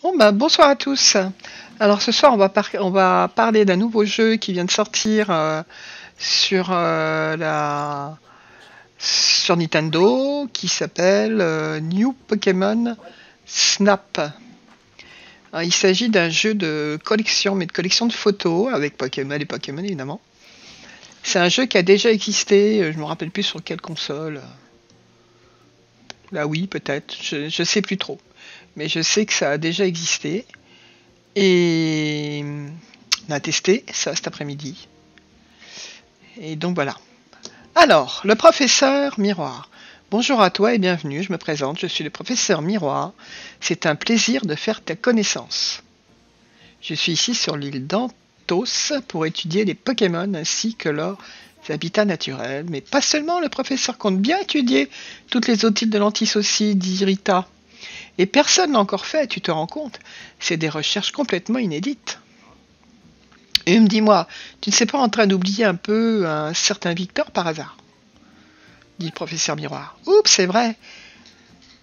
Bon, bah, bonsoir à tous. Alors ce soir, on va parler d'un nouveau jeu qui vient de sortir sur, sur Nintendo qui s'appelle New Pokémon Snap. Alors, il s'agit d'un jeu de collection, mais de collection de photos avec Pokémon et Pokémon évidemment. C'est un jeu qui a déjà existé, je me rappelle plus sur quelle console. La Wii peut-être, je sais plus trop. Mais je sais que ça a déjà existé. Et on a testé ça cet après-midi. Et donc voilà. Alors, le professeur Miroir. Bonjour à toi et bienvenue, je me présente, je suis le professeur Miroir. C'est un plaisir de faire ta connaissance. Je suis ici sur l'île d'Anthos pour étudier les Pokémon ainsi que leurs habitats naturels. Mais pas seulement, le professeur compte bien étudier toutes les autres îles de l'Antis aussi, dit Rita. Et personne n'a encore fait, tu te rends compte? C'est des recherches complètement inédites. Dis-moi, tu ne sais pas en train d'oublier un peu un certain Victor par hasard? Dit le professeur Miroir. Oups, c'est vrai.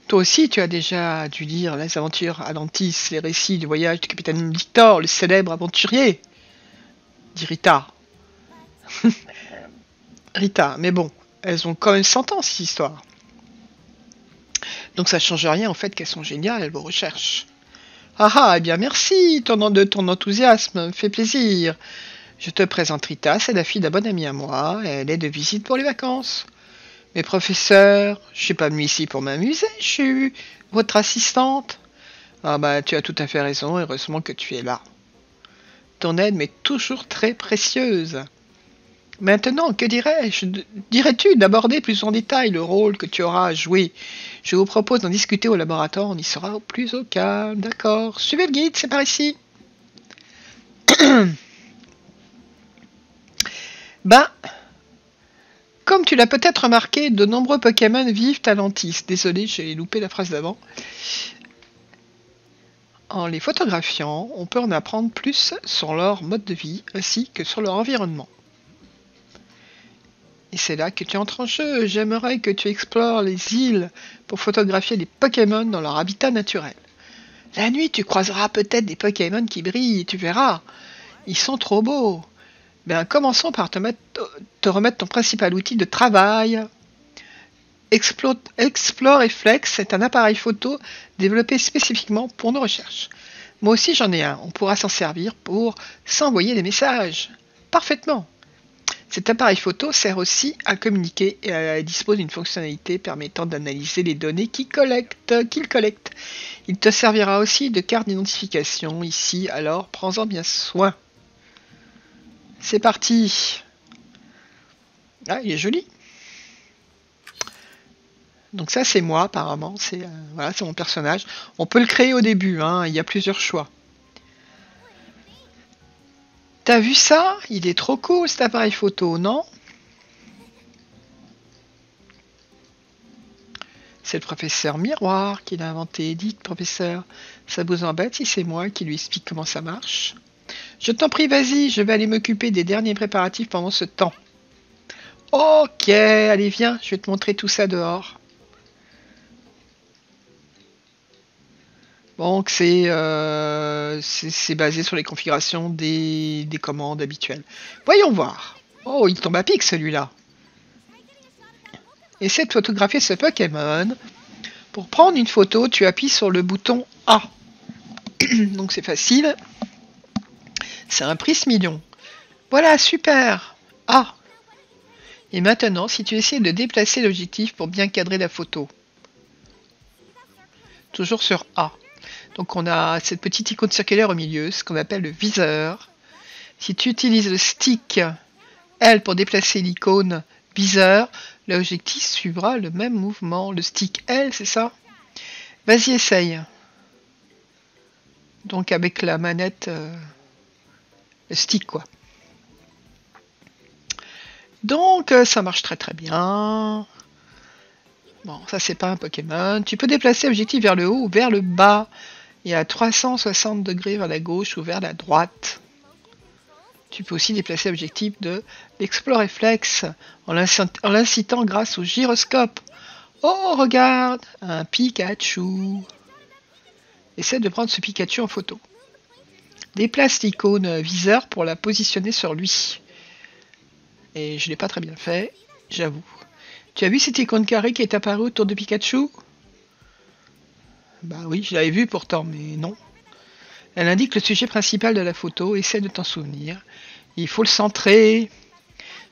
Toi aussi, tu as déjà dû lire les aventures Atlantis, les récits du voyage du capitaine Victor, le célèbre aventurier. Dit Rita. Rita, mais bon, elles ont quand même 100 ans, ces histoires. Donc ça change rien au fait qu'elles sont géniales, vos recherches. Ah, eh bien merci de ton enthousiasme, me fait plaisir. Je te présente Rita, c'est la fille d'un bon ami à moi, elle est de visite pour les vacances. Mais professeur, je suis pas venu ici pour m'amuser, je suis votre assistante. Ah bah tu as tout à fait raison, heureusement que tu es là. Ton aide m'est toujours très précieuse. Maintenant, que dirais-tu d'aborder plus en détail le rôle que tu auras à jouer? Je vous propose d'en discuter au laboratoire, on y sera plus au calme, d'accord? Suivez le guide, c'est par ici. Ben, comme tu l'as peut-être remarqué, de nombreux Pokémon vivent à l'Antis. Désolé, j'ai loupé la phrase d'avant. En les photographiant, on peut en apprendre plus sur leur mode de vie ainsi que sur leur environnement. Et c'est là que tu entres en jeu. J'aimerais que tu explores les îles pour photographier les Pokémon dans leur habitat naturel. La nuit, tu croiseras peut-être des Pokémon qui brillent, tu verras. Ils sont trop beaux. Ben, commençons par te remettre ton principal outil de travail. Explore Reflex est un appareil photo développé spécifiquement pour nos recherches. Moi aussi j'en ai un, on pourra s'en servir pour s'envoyer des messages. Parfaitement. Cet appareil photo sert aussi à communiquer et dispose d'une fonctionnalité permettant d'analyser les données qu'il collecte. Il te servira aussi de carte d'identification ici, alors prends-en bien soin. C'est parti. Ah, il est joli. Donc ça c'est moi apparemment, c'est voilà, c'est mon personnage. On peut le créer au début, hein, il y a plusieurs choix. T'as vu ça? Il est trop cool cet appareil photo, non? C'est le professeur Miroir qui l'a inventé. Dites, professeur, ça vous embête si c'est moi qui lui explique comment ça marche? Je t'en prie, vas-y, je vais aller m'occuper des derniers préparatifs pendant ce temps. Ok, allez viens, je vais te montrer tout ça dehors. Donc c'est basé sur les configurations des commandes habituelles. Voyons voir. Oh, il tombe à pic celui-là. Essaie de photographier ce Pokémon. Pour prendre une photo, tu appuies sur le bouton A. Donc c'est facile. C'est un prismillion. Voilà, super. A. Et maintenant, si tu essaies de déplacer l'objectif pour bien cadrer la photo. Toujours sur A. Donc on a cette petite icône circulaire au milieu, ce qu'on appelle le viseur. Si tu utilises le stick L pour déplacer l'icône viseur, l'objectif suivra le même mouvement. Le stick L, c'est ça? Vas-y, essaye. Donc avec la manette, le stick quoi. Donc ça marche très très bien. Bon, ça c'est pas un Pokémon. Tu peux déplacer l'objectif vers le haut ou vers le bas. Et à 360 degrés vers la gauche ou vers la droite. Tu peux aussi déplacer l'objectif de l'Explore Reflex en l'incitant grâce au gyroscope. Oh, regarde, un Pikachu. Essaie de prendre ce Pikachu en photo. Déplace l'icône viseur pour la positionner sur lui. Et je ne l'ai pas très bien fait, j'avoue. Tu as vu cette icône carrée qui est apparue autour de Pikachu? Bah oui, je l'avais vu pourtant, mais non. Elle indique le sujet principal de la photo, essaie de t'en souvenir. Il faut le centrer.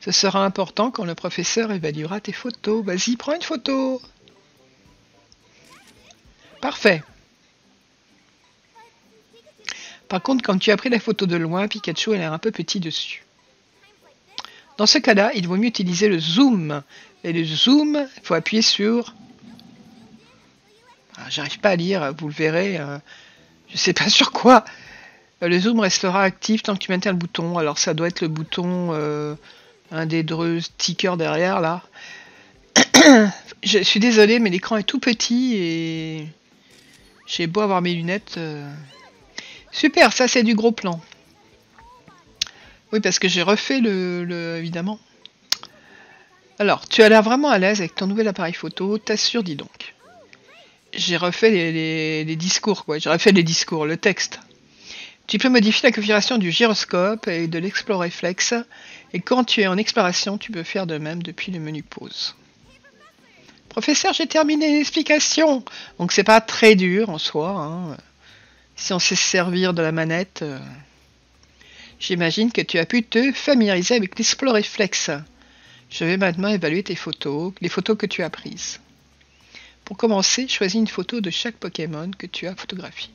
Ce sera important quand le professeur évaluera tes photos. Vas-y, prends une photo. Parfait. Par contre, quand tu as pris la photo de loin, Pikachu a l'air un peu petit dessus. Dans ce cas-là, il vaut mieux utiliser le zoom. Et le zoom, il faut appuyer sur... Ah, j'arrive pas à lire, vous le verrez. Je sais pas sur quoi. Le zoom restera actif tant que tu maintiens le bouton. Alors ça doit être le bouton, un des deux stickers derrière là. Je suis désolée, mais l'écran est tout petit et j'ai beau avoir mes lunettes. Super, ça c'est du gros plan. Oui, parce que j'ai refait évidemment. Alors, tu as l'air vraiment à l'aise avec ton nouvel appareil photo, t'assures, dis donc. J'ai refait les discours, quoi. J'ai refait les discours, le texte. Tu peux modifier la configuration du gyroscope et de l'exploreflex. Et quand tu es en exploration, tu peux faire de même depuis le menu pause. Professeur, j'ai terminé l'explication. Donc c'est pas très dur en soi. Hein. Si on sait se servir de la manette, j'imagine que tu as pu te familiariser avec l'exploreflex. Je vais maintenant évaluer tes photos, les photos que tu as prises. Pour commencer, choisis une photo de chaque Pokémon que tu as photographié.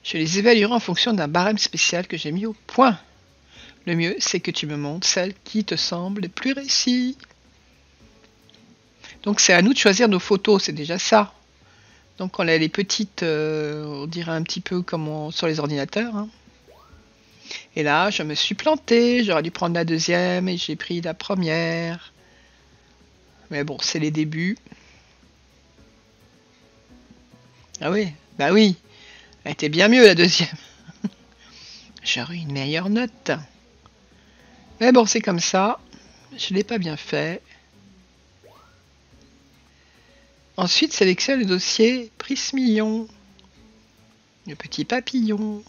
Je les évaluerai en fonction d'un barème spécial que j'ai mis au point. Le mieux, c'est que tu me montres celle qui te semble le plus réussie. Donc c'est à nous de choisir nos photos, c'est déjà ça. Donc quand elle est petite, on dirait un petit peu comme sur les ordinateurs. Hein. Et là, je me suis plantée, j'aurais dû prendre la deuxième et j'ai pris la première. Mais bon, c'est les débuts. Ah oui, bah oui, elle était bien mieux la deuxième. J'aurais eu une meilleure note. Mais bon, c'est comme ça. Je ne l'ai pas bien fait. Ensuite, sélectionne le dossier Prismillon. Le petit papillon.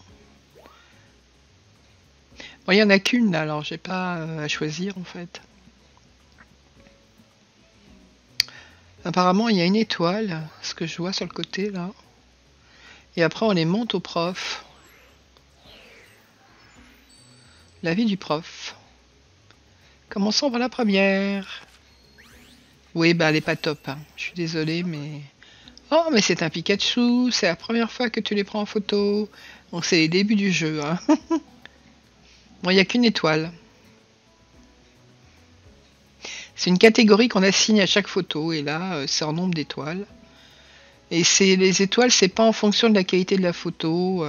Bon, il n'y en a qu'une là, alors j'ai pas à choisir en fait. Apparemment, il y a une étoile, ce que je vois sur le côté là. Et après, on les monte au prof. L'avis du prof. Commençons par la première. Oui, bah elle est pas top. Hein. Je suis désolée, mais... Oh, mais c'est un Pikachu. C'est la première fois que tu les prends en photo. Donc c'est les débuts du jeu. Hein. Bon, il n'y a qu'une étoile. C'est une catégorie qu'on assigne à chaque photo. Et là, c'est en nombre d'étoiles. Et les étoiles, c'est pas en fonction de la qualité de la photo.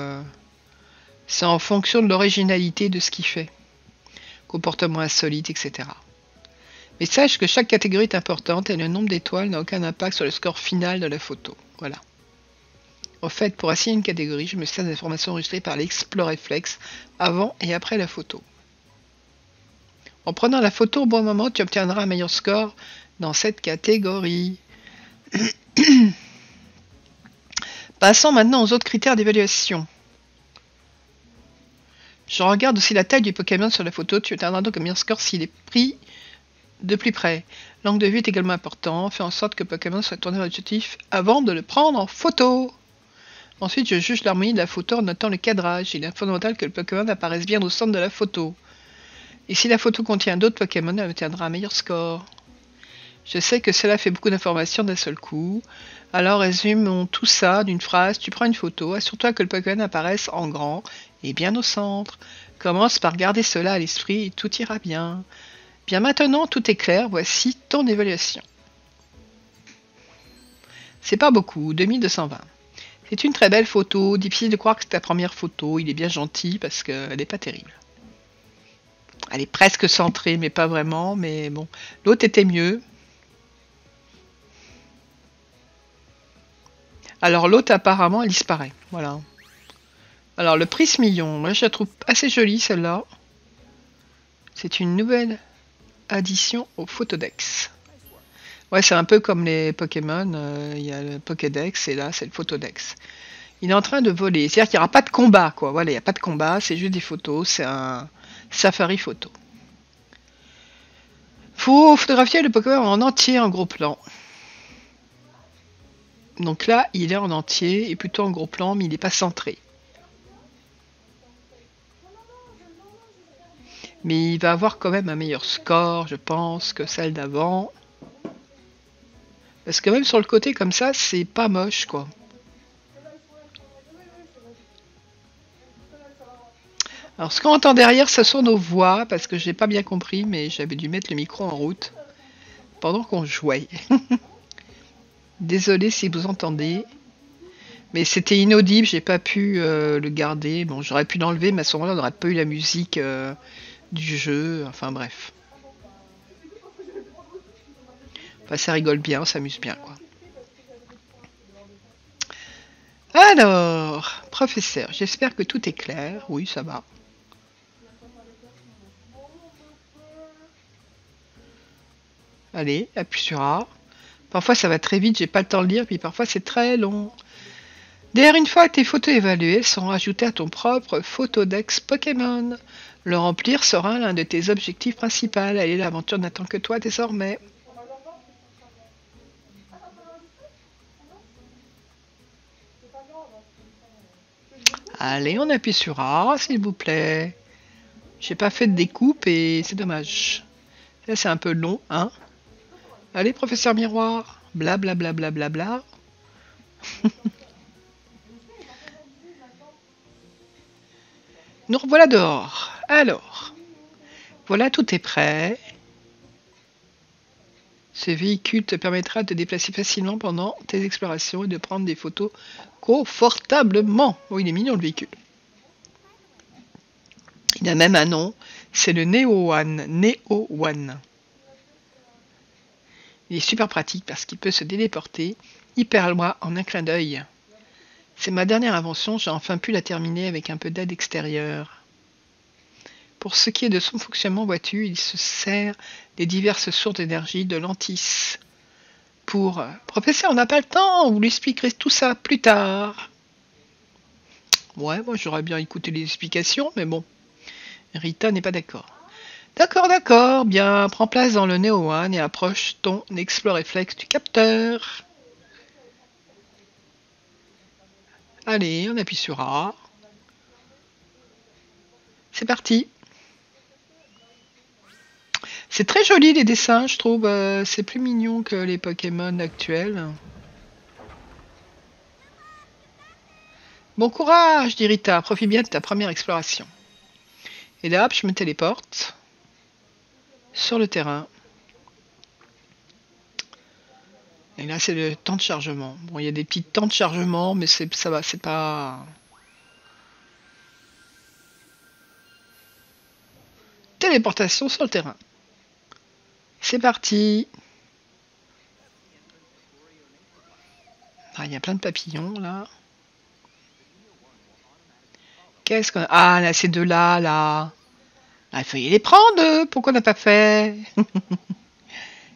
C'est en fonction de l'originalité de ce qu'il fait. Comportement insolite, etc. Mais sache que chaque catégorie est importante et le nombre d'étoiles n'a aucun impact sur le score final de la photo. Voilà. Au fait, pour assigner une catégorie, je me sers des informations enregistrées par l'Exploreflex avant et après la photo. En prenant la photo au bon moment, tu obtiendras un meilleur score dans cette catégorie. Passons maintenant aux autres critères d'évaluation. Je regarde aussi la taille du Pokémon sur la photo. Tu obtiendras donc un meilleur score s'il est pris de plus près. L'angle de vue est également important. Fais en sorte que le Pokémon soit tourné vers l'objectif avant de le prendre en photo. Ensuite, je juge l'harmonie de la photo en notant le cadrage. Il est fondamental que le Pokémon apparaisse bien au centre de la photo. Et si la photo contient d'autres Pokémon, elle obtiendra un meilleur score. Je sais que cela fait beaucoup d'informations d'un seul coup. Alors résumons tout ça d'une phrase. Tu prends une photo, assure-toi que le Pokémon apparaisse en grand et bien au centre. Commence par garder cela à l'esprit et tout ira bien. Bien maintenant, tout est clair. Voici ton évaluation. C'est pas beaucoup, 2220. C'est une très belle photo. Difficile de croire que c'est ta première photo. Il est bien gentil parce qu'elle n'est pas terrible. Elle est presque centrée, mais pas vraiment. Mais bon, l'autre était mieux. Alors l'autre, apparemment, elle disparaît. Voilà. Alors le Prismillon, moi je la trouve assez jolie celle-là. C'est une nouvelle addition au Photodex. Ouais, c'est un peu comme les Pokémon. Il y a le Pokédex et là c'est le Photodex. Il est en train de voler. C'est-à-dire qu'il n'y aura pas de combat, quoi. Voilà, il n'y a pas de combat, c'est juste des photos. C'est un safari photo. Faut photographier le Pokémon en entier en gros plan. Donc là, il est en entier et plutôt en gros plan, mais il n'est pas centré. Mais il va avoir quand même un meilleur score, je pense, que celle d'avant. Parce que même sur le côté comme ça, c'est pas moche, quoi. Alors, ce qu'on entend derrière, ce sont nos voix, parce que j'ai pas bien compris, mais j'avais dû mettre le micro en route pendant qu'on jouait. Désolé si vous entendez, mais c'était inaudible, j'ai pas pu le garder. Bon, j'aurais pu l'enlever, mais à ce moment-là, on n'aurait pas eu la musique du jeu. Enfin bref. Enfin, ça rigole bien, on s'amuse bien, quoi. Alors, professeur, j'espère que tout est clair. Oui, ça va. Allez, appuie sur A. Parfois ça va très vite, j'ai pas le temps de lire, puis parfois c'est très long. D'ailleurs, une fois tes photos évaluées, elles seront ajoutées à ton propre photodex Pokémon. Le remplir sera l'un de tes objectifs principaux. Allez, l'aventure n'attend que toi désormais. Allez, on appuie sur A, s'il vous plaît. J'ai pas fait de découpe et c'est dommage. Là, c'est un peu long, hein. Allez, professeur Miroir. Bla bla bla bla bla bla. Nous revoilà dehors. Alors, voilà, tout est prêt. Ce véhicule te permettra de te déplacer facilement pendant tes explorations et de prendre des photos confortablement. Oh, il est mignon le véhicule. Il a même un nom, c'est le Neo One. Neo One. Il est super pratique parce qu'il peut se téléporter hyper loin en un clin d'œil. C'est ma dernière invention, j'ai enfin pu la terminer avec un peu d'aide extérieure. Pour ce qui est de son fonctionnement, vois-tu, il se sert des diverses sources d'énergie de l'Antis. Pour professeur, on n'a pas le temps, vous l'expliquerez tout ça plus tard. Ouais, moi j'aurais bien écouté les explications, mais bon, Rita n'est pas d'accord. D'accord, bien, prends place dans le Neo One et approche ton Exploreflex du capteur. Allez, on appuie sur A. C'est parti. C'est très joli les dessins, je trouve. C'est plus mignon que les Pokémon actuels. Bon courage, dit Rita. Profite bien de ta première exploration. Et là, hop, je me téléporte sur le terrain. Et là, c'est le temps de chargement. Bon, il y a des petits temps de chargement, mais ça va, c'est pas... Téléportation sur le terrain. C'est parti. Ah, il y a plein de papillons, là. Qu'est-ce qu'on a... Ah, là, ces deux-là, là. Ah, il fallait les prendre. Pourquoi on n'a pas fait?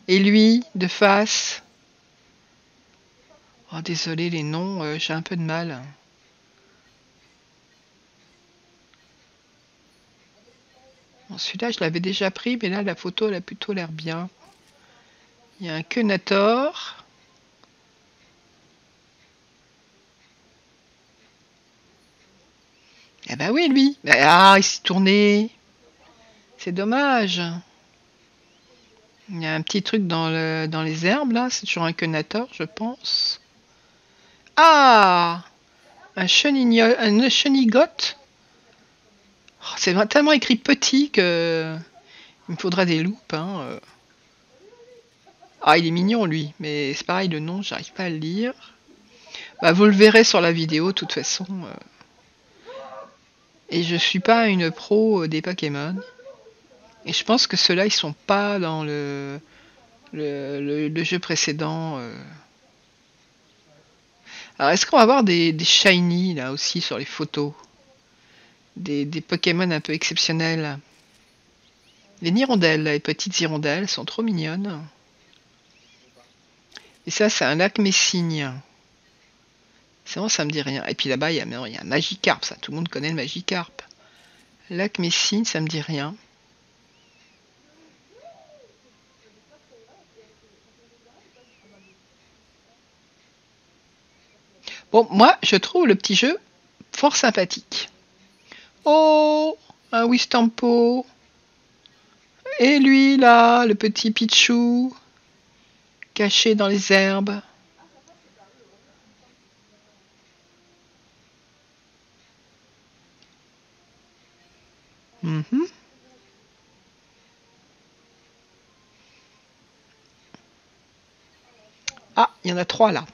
Et lui, de face. Oh, désolé, les noms, j'ai un peu de mal. Bon, celui-là, je l'avais déjà pris, mais là, la photo, elle a plutôt l'air bien. Il y a un Quenator. Eh ben oui, lui. Ah, il s'est tourné. C'est dommage. Il y a un petit truc dans les herbes, là. C'est toujours un Quenator, je pense. Ah, un chenigote. Oh, c'est tellement écrit petit que il me faudra des loupes. Hein. Ah, il est mignon, lui. Mais c'est pareil, le nom, j'arrive pas à le lire. Bah, vous le verrez sur la vidéo, de toute façon. Et je suis pas une pro des Pokémon. Et je pense que ceux-là, ils sont pas dans le jeu précédent. Alors, est-ce qu'on va avoir des shiny, là, aussi, sur les photos? Des Pokémon un peu exceptionnels. Les hirondelles, les petites hirondelles, sont trop mignonnes. Et ça, c'est un lac Messigne. Sinon, ça me dit rien. Et puis là-bas, il y a un Magikarp, ça. Tout le monde connaît le Magikarp. Lac Messine, ça me dit rien. Bon, moi, je trouve le petit jeu fort sympathique. Oh, un Wistampo. Et lui, là, le petit Pichou, caché dans les herbes. Mhm. Ah, il y en a 3 là.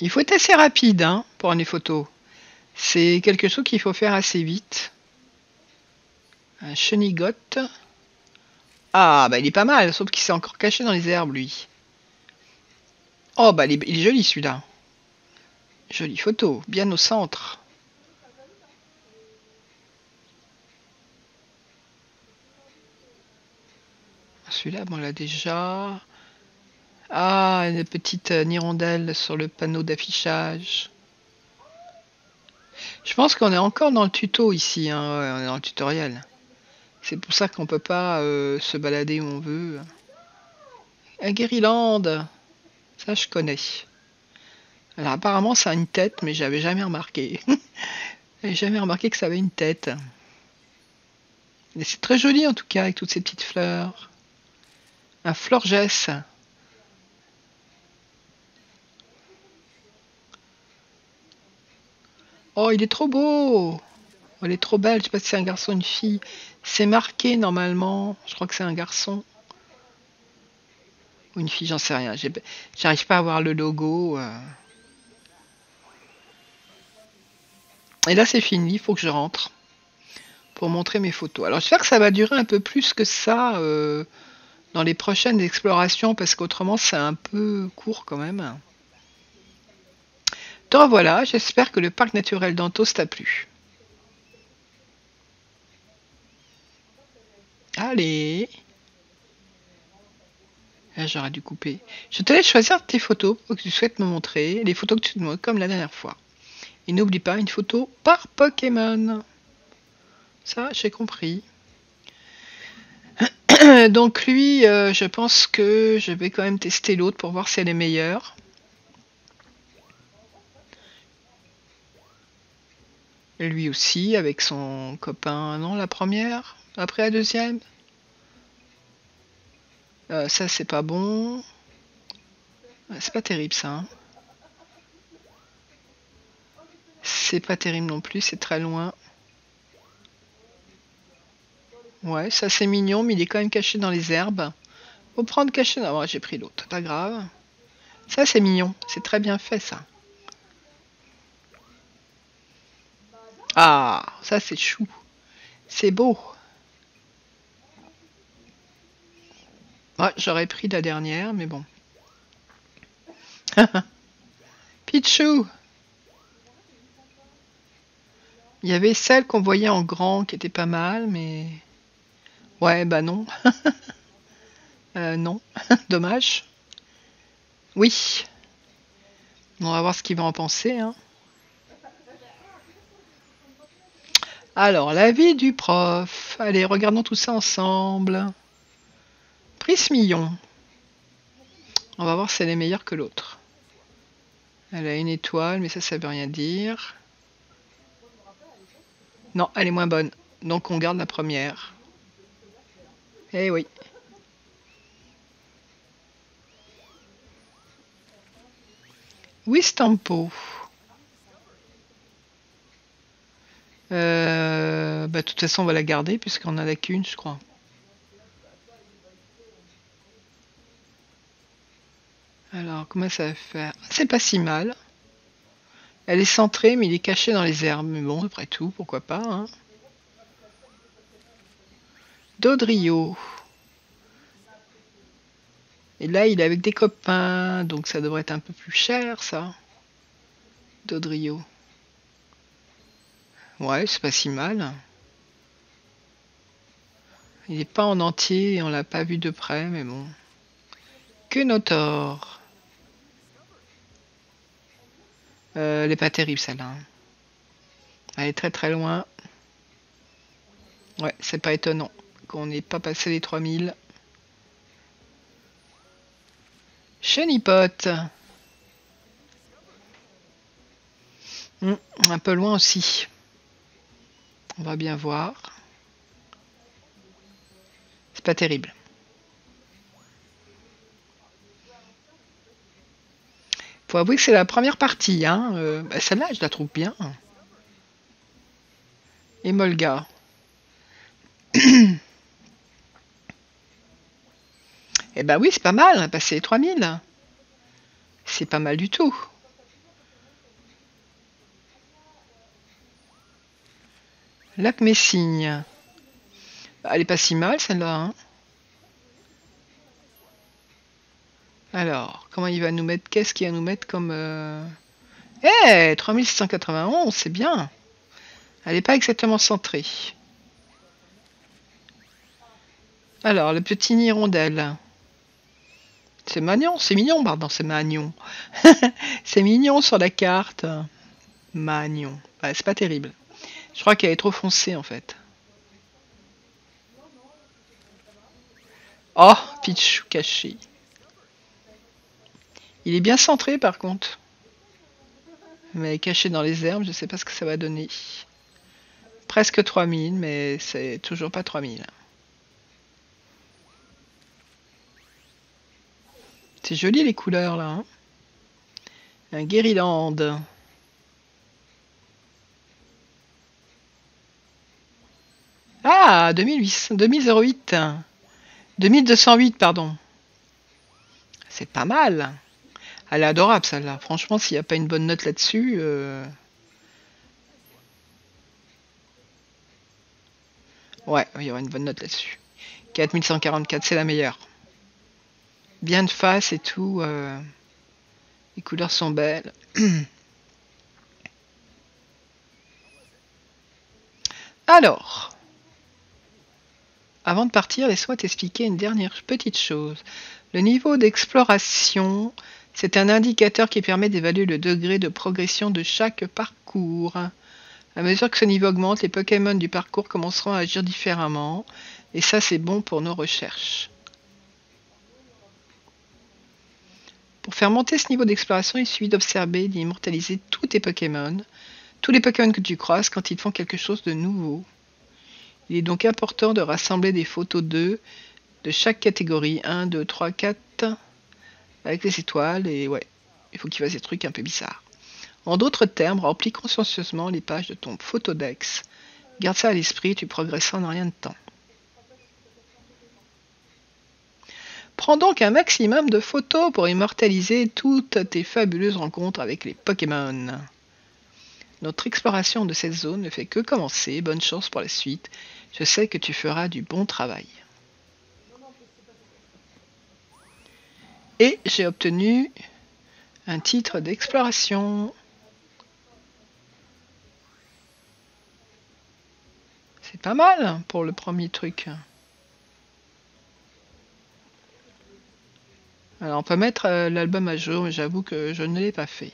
Il faut être assez rapide hein, pour les photos. C'est quelque chose qu'il faut faire assez vite. Un chenigotte. Ah, bah il est pas mal, sauf qu'il s'est encore caché dans les herbes, lui. Oh, bah il est joli celui-là. Jolie photo, bien au centre. Celui-là, bon, on l'a déjà. Ah, une petite hirondelle sur le panneau d'affichage. Je pense qu'on est encore dans le tuto ici, hein, ouais, on est dans le tutoriel. C'est pour ça qu'on peut pas se balader où on veut. Un Guériland, ça je connais. Alors apparemment ça a une tête, mais j'avais jamais remarqué. J'avais jamais remarqué que ça avait une tête. Mais c'est très joli en tout cas avec toutes ces petites fleurs. Un Florges. Oh, il est trop beau. Oh, elle est trop belle. Je sais pas si c'est un garçon ou une fille. C'est marqué normalement. Je crois que c'est un garçon ou une fille, j'en sais rien. J'arrive pas à voir le logo. Et là c'est fini. Il faut que je rentre pour montrer mes photos. Alors j'espère que ça va durer un peu plus que ça dans les prochaines explorations parce qu'autrement c'est un peu court quand même. Te revoilà, j'espère que le parc naturel d'Antos t'a plu. Allez. Là, j'aurais dû couper. Je te laisse choisir tes photos que tu souhaites me montrer, les photos que tu te montres comme la dernière fois. Et n'oublie pas une photo par Pokémon. Ça, j'ai compris. Donc lui, je pense que je vais quand même tester l'autre pour voir si elle est meilleure. Et lui aussi, avec son copain, non, la première, après la deuxième. Ça, c'est pas bon. C'est pas terrible, ça. Hein. C'est pas terrible non plus, c'est très loin. Ouais, ça c'est mignon, mais il est quand même caché dans les herbes. Faut prendre caché. Non, ouais, j'ai pris l'autre, pas grave. Ça c'est mignon, c'est très bien fait ça. Ah, ça c'est chou. C'est beau. Ouais, j'aurais pris la dernière, mais bon. Pichou. Il y avait celle qu'on voyait en grand qui était pas mal, mais... Ouais, bah non. Non, dommage. Oui. On va voir ce qu'il va en penser. Hein. Alors, l'avis du prof. Allez, regardons tout ça ensemble. Prismillon. On va voir si elle est meilleure que l'autre. Elle a une étoile, mais ça veut rien dire. Non, elle est moins bonne. Donc on garde la première. Eh oui. Wistampo. Bah, de toute façon, on va la garder puisqu'on en a qu'une, je crois. Alors, comment ça va faire? C'est pas si mal. Elle est centrée, mais il est caché dans les herbes. Mais bon, après tout, pourquoi pas. Hein. Dodrio. Et là, il est avec des copains, donc ça devrait être un peu plus cher, ça. Dodrio. Ouais, c'est pas si mal. Il n'est pas en entier, on l'a pas vu de près, mais bon. Quenotor. Elle est pas terrible celle-là. Elle est très très loin. Ouais, c'est pas étonnant qu'on n'ait pas passé les 3000. Chenipot. Un peu loin aussi. On va bien voir. C'est pas terrible. Faut avouer que c'est la première partie. Hein. Celle-là, je la trouve bien. Et Molga. Eh ben oui, c'est pas mal. On a passé les 3000. C'est pas mal du tout. Lac Messigne. Elle est pas si mal celle-là. Hein. Alors, comment il va nous mettre? Qu'est-ce qu'il va nous mettre comme... 3691, c'est bien. Elle n'est pas exactement centrée. Alors, le petit nid hirondelle. C'est mignon, pardon, c'est magnon. C'est mignon sur la carte. Magnon. Ouais, c'est pas terrible. Je crois qu'elle est trop foncée, en fait. Oh, Pichou caché. Il est bien centré, par contre. Mais caché dans les herbes, je sais pas ce que ça va donner. Presque 3000, mais c'est toujours pas 3000. C'est joli les couleurs là. Hein. Un Guériland. Ah, 2008. 2208, pardon. C'est pas mal. Elle est adorable celle-là. Franchement, s'il n'y a pas une bonne note là-dessus... Ouais, il y aura une bonne note là-dessus. 4144, c'est la meilleure. Bien de face et tout. Les couleurs sont belles. Alors, avant de partir, laisse-moi t'expliquer une dernière petite chose. Le niveau d'exploration, c'est un indicateur qui permet d'évaluer le degré de progression de chaque parcours. À mesure que ce niveau augmente, les Pokémon du parcours commenceront à agir différemment. Et ça, c'est bon pour nos recherches. Pour faire monter ce niveau d'exploration, il suffit d'observer et d'immortaliser tous tes Pokémon. Tous les Pokémon que tu croises quand ils font quelque chose de nouveau. Il est donc important de rassembler des photos d'eux de chaque catégorie. 1, 2, 3, 4. Avec les étoiles. Et ouais, il faut qu'il fasse des trucs un peu bizarres. En d'autres termes, remplis consciencieusement les pages de ton photodex. Garde ça à l'esprit, tu progresseras en rien de temps. Prends donc un maximum de photos pour immortaliser toutes tes fabuleuses rencontres avec les Pokémon. Notre exploration de cette zone ne fait que commencer. Bonne chance pour la suite. Je sais que tu feras du bon travail. Et j'ai obtenu un titre d'exploration. C'est pas mal pour le premier truc. Alors on peut mettre l'album à jour, mais j'avoue que je ne l'ai pas fait.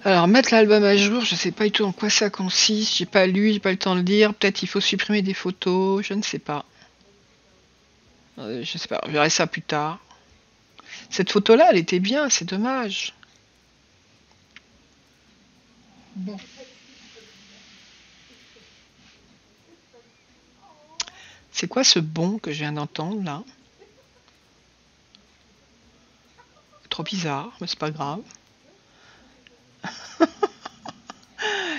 Alors mettre l'album à jour, je sais pas du tout en quoi ça consiste, j'ai pas lu, j'ai pas eu le temps de lire, peut-être il faut supprimer des photos, je ne sais pas. Je sais pas, je verrai ça plus tard. Cette photo-là, elle était bien, c'est dommage. Bon. C'est quoi ce bon que je viens d'entendre là? Trop bizarre, mais c'est pas grave.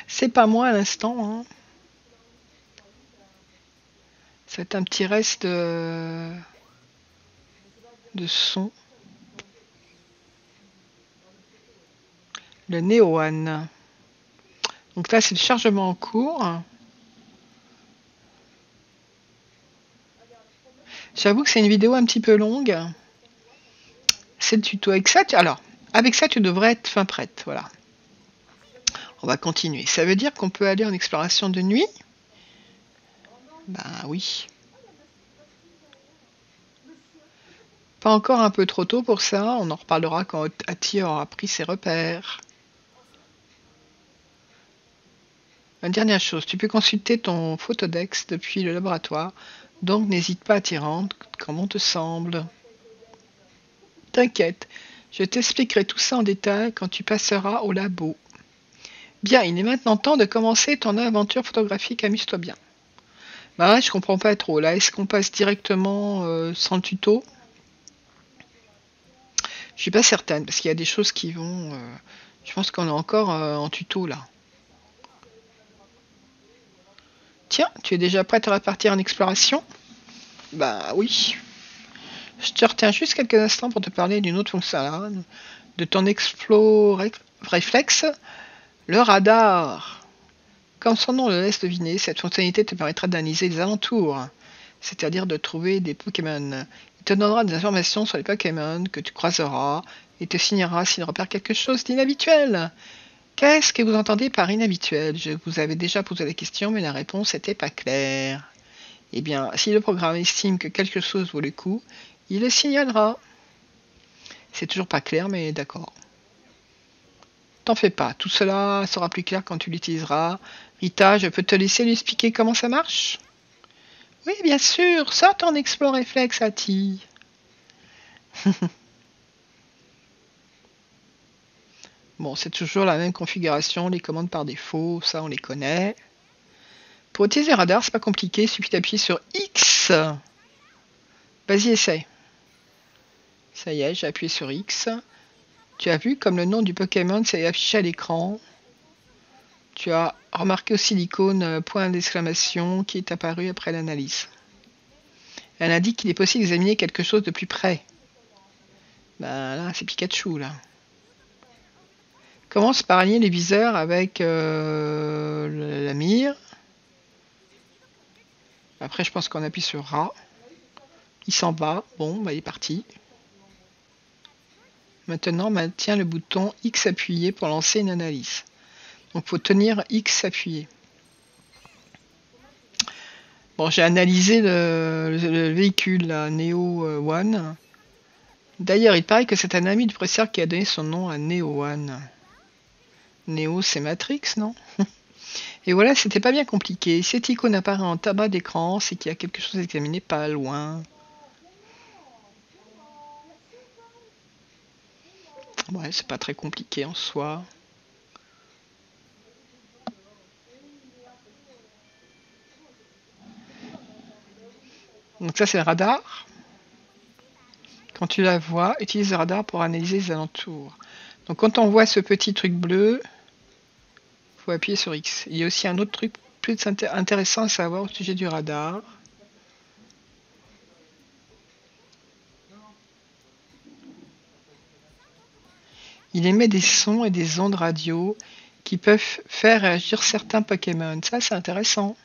C'est pas moi à l'instant. Hein. C'est un petit reste de son. Le Néoane. Donc là, c'est le chargement en cours. J'avoue que c'est une vidéo un petit peu longue. C'est le tuto. Avec ça, tu devrais être fin prête. Voilà. On va continuer. Ça veut dire qu'on peut aller en exploration de nuit? Ben oui. Pas encore un peu trop tôt pour ça, on en reparlera quand Hattie aura pris ses repères. Une dernière chose, tu peux consulter ton photodex depuis le laboratoire, donc n'hésite pas à t'y rendre quand bon te semble. T'inquiète, je t'expliquerai tout ça en détail quand tu passeras au labo. Bien, il est maintenant temps de commencer ton aventure photographique, amuse-toi bien. Bah ouais, je comprends pas trop, là, est-ce qu'on passe directement sans le tuto? Je suis pas certaine, parce qu'il y a des choses qui vont... je pense qu'on est encore en tuto, là. Tiens, tu es déjà prête à repartir en exploration? Bah oui. Je te retiens juste quelques instants pour te parler d'une autre fonction de ton explo réflexe, le radar. Comme son nom le laisse deviner, cette fonctionnalité te permettra d'analyser les alentours, c'est-à-dire de trouver des Pokémon. Il te donnera des informations sur les Pokémon que tu croiseras et te signalera s'il repère quelque chose d'inhabituel. Qu'est-ce que vous entendez par inhabituel? Je vous avais déjà posé la question, mais la réponse n'était pas claire. Eh bien, si le programme estime que quelque chose vaut le coup, il le signalera. C'est toujours pas clair, mais d'accord. T'en fais pas, tout cela sera plus clair quand tu l'utiliseras. Rita, je peux te laisser lui expliquer comment ça marche? Oui, bien sûr, sors ton Explore Réflexe, Hattie. Bon, c'est toujours la même configuration, les commandes par défaut, ça on les connaît. Pour utiliser le radar, c'est pas compliqué, il suffit d'appuyer sur X. Vas-y, essaye. Ça y est, j'ai appuyé sur X. Tu as vu comme le nom du Pokémon s'est affiché à l'écran. Tu as remarqué aussi l'icône point d'exclamation qui est apparue après l'analyse. Elle indique qu'il est possible d'examiner quelque chose de plus près. Ben là, c'est Pikachu, là. Commence par aligner les viseurs avec la mire. Après, je pense qu'on appuie sur A. Il s'en va. Bon, bah, il est parti. Maintenant, maintiens le bouton X appuyé pour lancer une analyse. Donc, il faut tenir X appuyé. Bon, j'ai analysé le véhicule, la Neo One. D'ailleurs, il paraît que c'est un ami du professeur qui a donné son nom à Neo One. Neo, c'est Matrix, non? Et voilà, c'était pas bien compliqué. Cette icône apparaît en bas d'écran, c'est qu'il y a quelque chose à examiner pas loin. Ouais, c'est pas très compliqué en soi. Donc ça, c'est le radar. Quand tu la vois, utilise le radar pour analyser les alentours. Donc quand on voit ce petit truc bleu, il faut appuyer sur X. Il y a aussi un autre truc plus intéressant à savoir au sujet du radar. Il émet des sons et des ondes radio qui peuvent faire réagir certains Pokémon. Ça, c'est intéressant.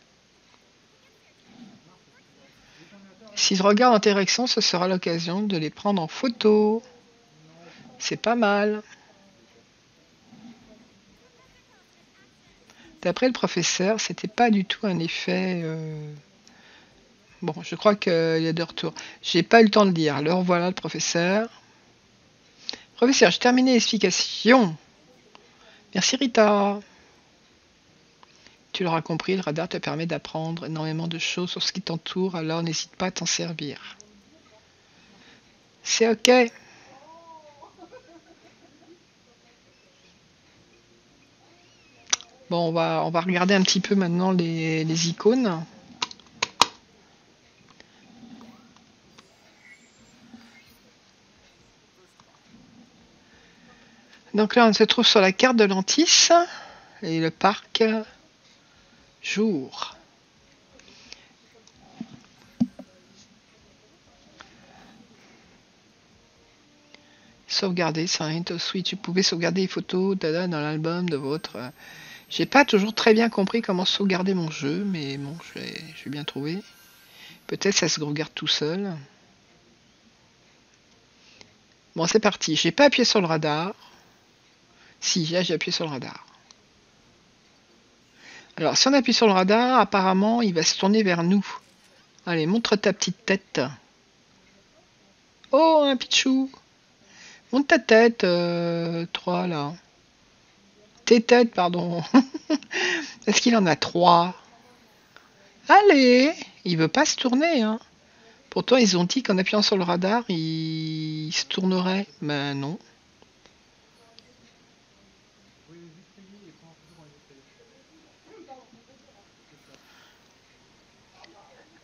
S'ils regardent en direction, ce sera l'occasion de les prendre en photo. C'est pas mal. D'après le professeur, c'était pas du tout un effet... Bon, je crois qu'il y a de retour. J'ai pas eu le temps de lire. Alors voilà le professeur. Professeur, j'ai terminé l'explication. Merci Rita. Tu l'auras compris, le radar te permet d'apprendre énormément de choses sur ce qui t'entoure, alors n'hésite pas à t'en servir. C'est ok. Bon, on va regarder un petit peu maintenant les icônes. Donc là, on se trouve sur la carte de Lantis et le parc jour. Sauvegarder, c'est un hint switch. Vous pouvez sauvegarder les photos dans l'album de votre... J'ai pas toujours très bien compris comment sauvegarder mon jeu, mais bon, je vais bien trouver. Peut-être ça se regarde tout seul. Bon, c'est parti. J'ai pas appuyé sur le radar. Si, là, j'ai appuyé sur le radar. Alors, si on appuie sur le radar, apparemment, il va se tourner vers nous. Allez, montre ta petite tête. Oh, un pichou. Monte ta tête, 3 là. Tes têtes, pardon. Est-ce qu'il en a 3? Allez, il veut pas se tourner, hein. Pourtant, ils ont dit qu'en appuyant sur le radar, il se tournerait. Ben non.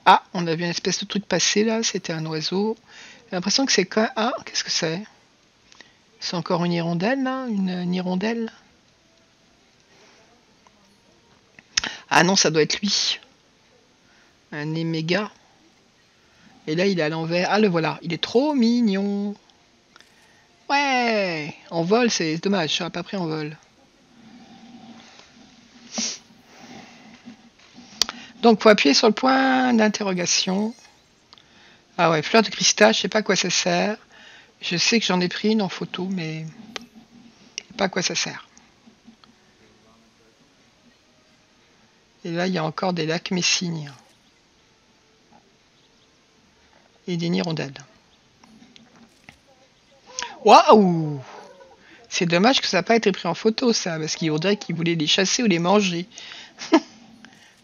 Ah, on a vu une espèce de truc passer là, c'était un oiseau. J'ai l'impression que c'est quand... Ah, qu'est-ce que c'est? C'est encore une hirondelle là? Une hirondelle? Ah non, ça doit être lui. Un éméga. Et là, il est à l'envers. Ah, le voilà. Il est trop mignon. Ouais. En vol, c'est dommage. Ça n'a pas pris en vol. Donc, faut appuyer sur le point d'interrogation. Ah ouais, fleur de cristal, je sais pas à quoi ça sert. Je sais que j'en ai pris une en photo, mais pas à quoi ça sert. Et là, il y a encore des lacs messignes. Et des hirondelles. Waouh! C'est dommage que ça n'a pas été pris en photo, ça, parce qu'il dirait qu'ils voulaient les chasser ou les manger.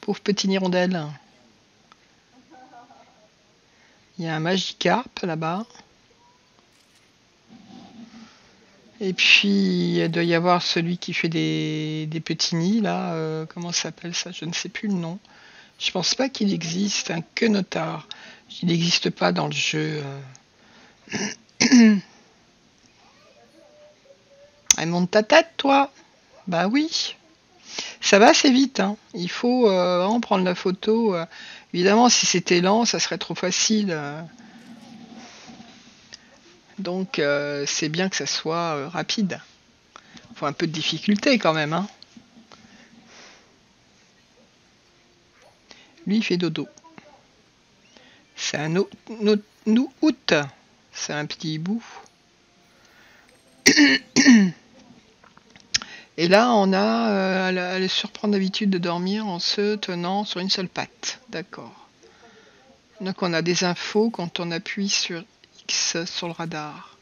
Pauvre petit hirondelle. Il y a un Magikarp là-bas. Et puis, il doit y avoir celui qui fait des petits nids, là. Comment ça s'appelle ça? Je ne sais plus le nom. Je pense pas qu'il existe un quenotard. Il n'existe pas dans le jeu. Elle monte ta tête, toi? Bah oui. Ça va assez vite, hein. Il faut vraiment prendre la photo. Évidemment, si c'était lent, ça serait trop facile. Donc, c'est bien que ça soit rapide. Faut un peu de difficulté quand même, hein. Lui, il fait dodo. C'est un Nout. C'est un petit hibou. Et là, on a, elle surprend d'habitude de dormir en se tenant sur une seule patte. D'accord. Donc on a des infos quand on appuie sur X sur le radar.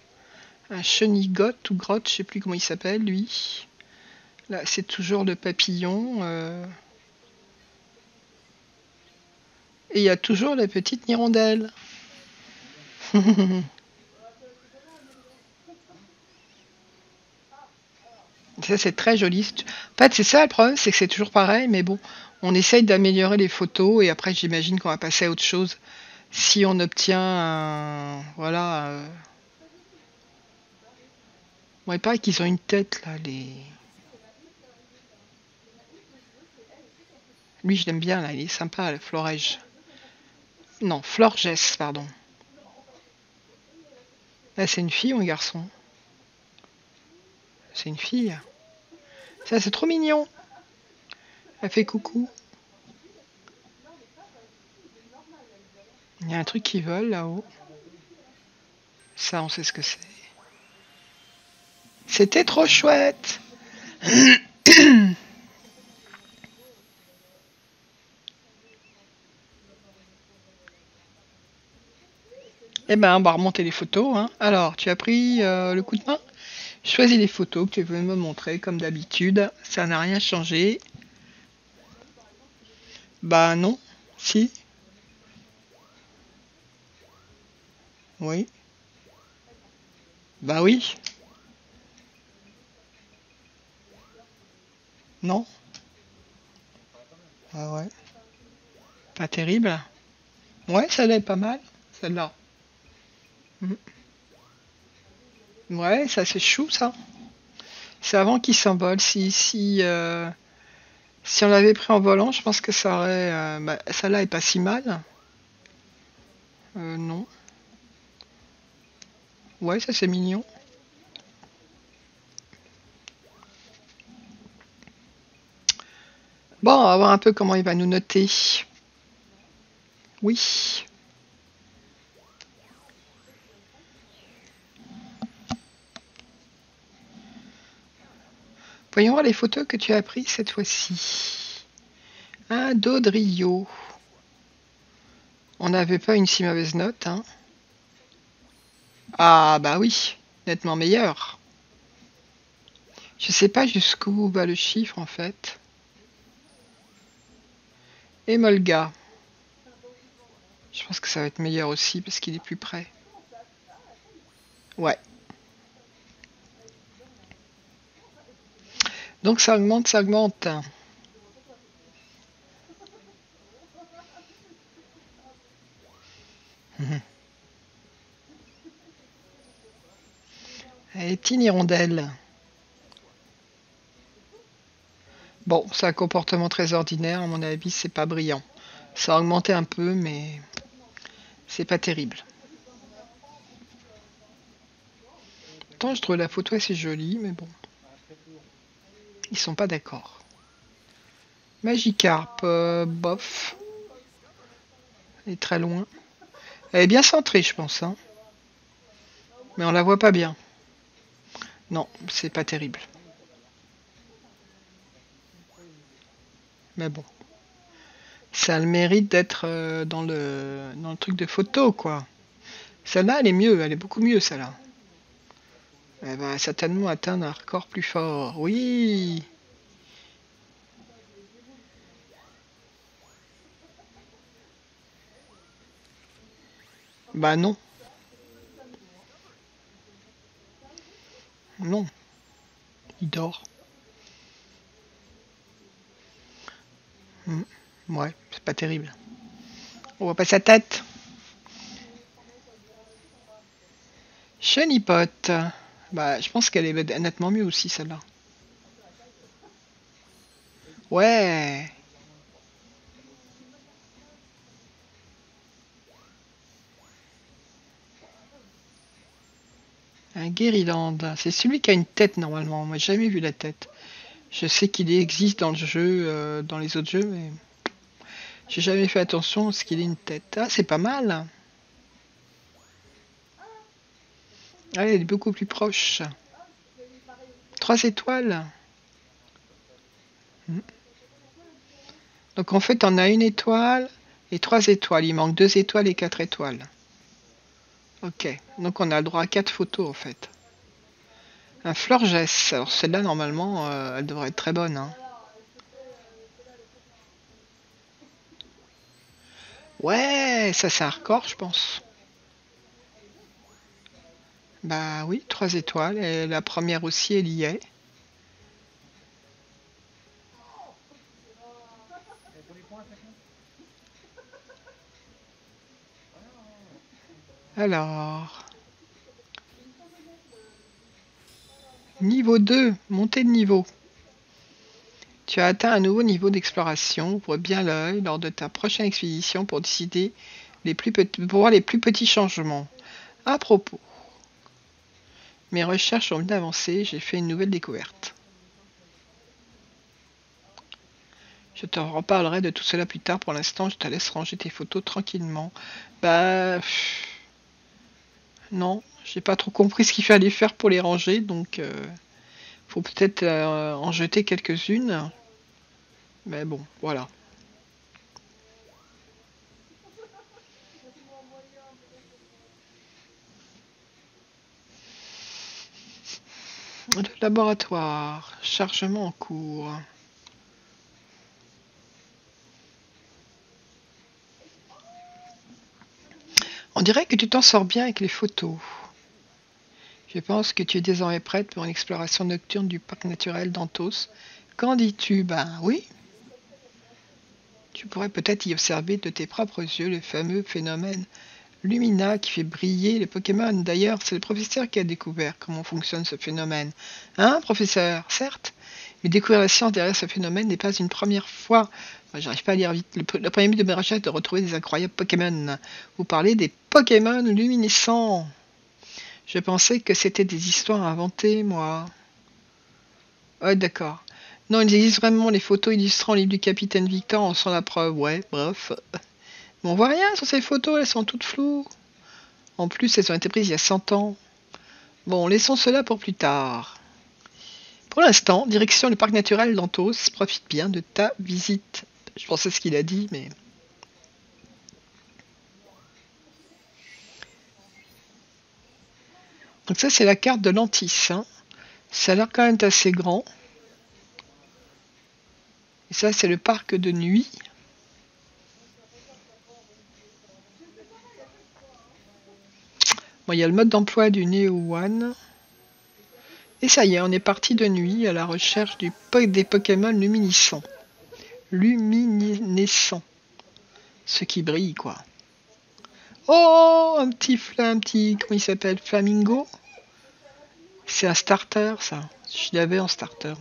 Un chenigotte ou grotte, je sais plus comment il s'appelle lui. Là, c'est toujours le papillon. Et il y a toujours la petite hirondelle. Ça, c'est très joli. En fait, c'est ça le problème, c'est que c'est toujours pareil, mais bon, on essaye d'améliorer les photos et après, j'imagine qu'on va passer à autre chose. Si on obtient un... Voilà. Bon, il paraît qu'ils ont une tête, là, les... Lui, je l'aime bien, là, il est sympa, le Florège. Non, Florges, pardon. Là, c'est une fille ou un garçon? C'est une fille. Ça, c'est trop mignon. Elle fait coucou. Il y a un truc qui vole là-haut. Ça, on sait ce que c'est. C'était trop chouette. Eh ben, on va remonter les photos. Hein. Alors, tu as pris le coup de main? Choisis les photos que tu veux me montrer, comme d'habitude. Ça n'a rien changé. Bah non. Si. Oui. Bah oui. Non. Ah ouais. Pas terrible. Ouais, celle-là est pas mal. Celle-là. Mm. Ouais, ça c'est chou ça. C'est avant qu'il s'envole. Si on l'avait pris en volant, je pense que ça aurait. Bah, celle-là est pas si mal. Non. Ouais, ça c'est mignon. Bon, on va voir un peu comment il va nous noter. Oui. Voyons voir les photos que tu as prises cette fois-ci. Un Dodrio. On n'avait pas une si mauvaise note, hein. Ah bah oui, nettement meilleur. Je sais pas jusqu'où va le chiffre en fait. Emolga. Je pense que ça va être meilleur aussi parce qu'il est plus près. Ouais. Donc ça augmente, ça augmente. Elle est une hirondelle. Bon, c'est un comportement très ordinaire, à mon avis, c'est pas brillant. Ça a augmenté un peu, mais c'est pas terrible. Pourtant, je trouve la photo assez jolie, mais bon. Ils sont pas d'accord. Magikarp, bof. Elle est très loin. Elle est bien centrée, je pense, hein. Mais on la voit pas bien. Non, c'est pas terrible. Mais bon. Ça a le mérite d'être dans le truc de photo, quoi. Celle-là, elle est mieux, elle est beaucoup mieux, celle-là. Elle va certainement atteindre un record plus fort. Oui. Bah non. Non. Il dort. Hmm. Ouais, c'est pas terrible. On voit pas sa tête. Chenipote. Bah, je pense qu'elle est nettement mieux aussi, celle-là. Ouais. Un Guériland. C'est celui qui a une tête, normalement. Moi, j'ai jamais vu la tête. Je sais qu'il existe dans le jeu, dans les autres jeux, mais j'ai jamais fait attention à ce qu'il ait une tête. Ah, c'est pas mal. Ah, elle est beaucoup plus proche. 3 étoiles. Hmm. Donc en fait, on a une étoile et 3 étoiles. Il manque 2 étoiles et 4 étoiles. Ok, donc on a le droit à 4 photos en fait. Un Florges. Alors celle-là, normalement, elle devrait être très bonne, hein. Ouais, ça c'est un record, je pense. Bah oui, 3 étoiles. Et la première aussi, elle y est. Alors, niveau 2, montée de niveau. Tu as atteint un nouveau niveau d'exploration. Ouvre bien l'œil lors de ta prochaine expédition pour décider pour voir les plus petits changements. À propos, mes recherches ont bien avancé, j'ai fait une nouvelle découverte. Je te reparlerai de tout cela plus tard. Pour l'instant, je te laisse ranger tes photos tranquillement. Bah, non, j'ai pas trop compris ce qu'il fallait faire pour les ranger, donc faut peut-être en jeter quelques-unes. Mais bon, voilà. Le laboratoire, chargement en cours. On dirait que tu t'en sors bien avec les photos. Je pense que tu es désormais prête pour une exploration nocturne du parc naturel d'Anthos. Qu'en dis-tu? Ben oui. Tu pourrais peut-être y observer de tes propres yeux le fameux phénomène Lumina qui fait briller les Pokémon. D'ailleurs, c'est le professeur qui a découvert comment fonctionne ce phénomène. Hein, professeur? Certes, mais découvrir la science derrière ce phénomène n'est pas une première fois. Moi, j'arrive pas à lire vite. Le premier but de mes recherches est de retrouver des incroyables Pokémon. Vous parlez des Pokémon luminescents. Je pensais que c'était des histoires inventées, moi. Ouais, d'accord. Non, il existe vraiment les photos illustrant le livre du capitaine Victor en sont la preuve. Ouais, bref. Mais on voit rien sur ces photos, elles sont toutes floues. En plus, elles ont été prises il y a 100 ans. Bon, laissons cela pour plus tard. Pour l'instant, direction le parc naturel d'Anthos, profite bien de ta visite. Je pensais ce qu'il a dit, mais... Donc ça, c'est la carte de Lantis. Hein. Ça a l'air quand même assez grand. Et ça, c'est le parc de nuit. Bon, il y a le mode d'emploi du Neo One. Et ça y est, on est parti de nuit à la recherche des Pokémon luminescents. Luminescents. Ceux qui brillent, quoi. Oh, un petit, comment il s'appelle? Flamingo. C'est un starter, ça. Je l'avais en starter.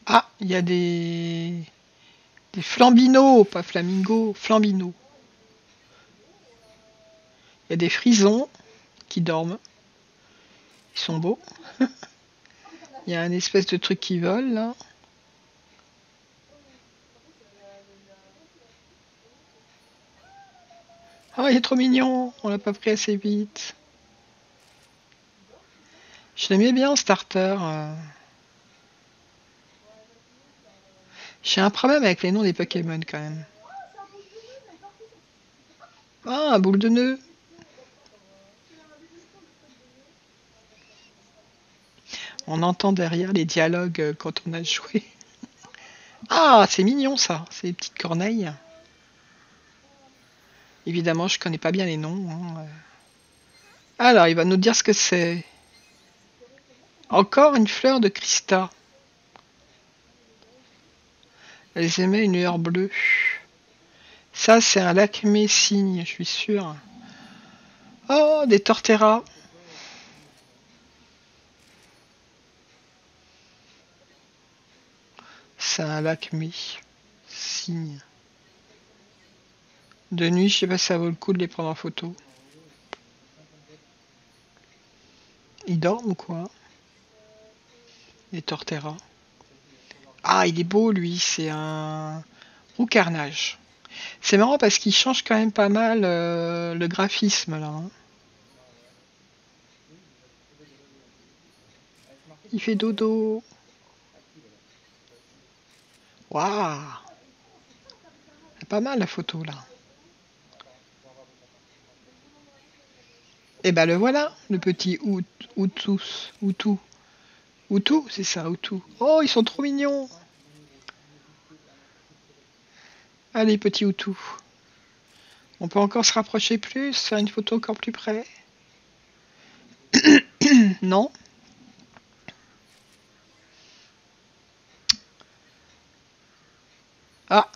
Ah, il y a des flambinos, pas flamingos, flambinos. Il y a des frisons qui dorment. Ils sont beaux. Il y a un espèce de truc qui vole, là. Oh, il est trop mignon. On l'a pas pris assez vite. Je l'aimais bien en starter. J'ai un problème avec les noms des Pokémon, quand même. Ah, un boule de nœud. On entend derrière les dialogues quand on a joué. Ah, c'est mignon ça, ces petites corneilles. Évidemment, je connais pas bien les noms. Hein. Alors, il va nous dire ce que c'est. Encore une fleur de Christa. Elles émettent une lueur bleue. Ça, c'est un lacmé cygne, je suis sûr. Oh, des Torterra. C'est un lacmé cygne. De nuit, je sais pas si ça vaut le coup de les prendre en photo. Ils dorment ou quoi? Les Torterra. Ah, il est beau lui, c'est un Roucarnage. C'est marrant parce qu'il change quand même pas mal le graphisme là. Hein. Il fait dodo. Waouh! C'est pas mal la photo là. Et ben le voilà, le petit Outou. Outou, c'est ça, Outou. Oh, ils sont trop mignons. Allez, petit Outou. On peut encore se rapprocher plus, faire une photo encore plus près. Non? Ah,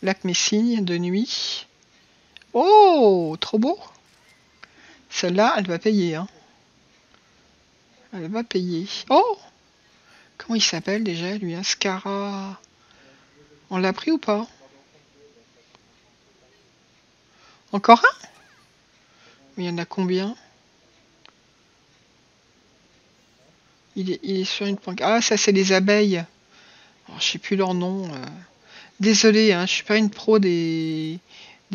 lac Messigne de nuit. Oh, trop beau. Celle-là, elle va payer. Hein. Elle va payer. Oh, comment il s'appelle déjà, lui? Un Scara. On l'a pris ou pas? Encore un? Il y en a combien? Il est sur une pancarte. Ah, ça, c'est les abeilles. Oh, je sais plus leur nom. Désolé, hein, je suis pas une pro des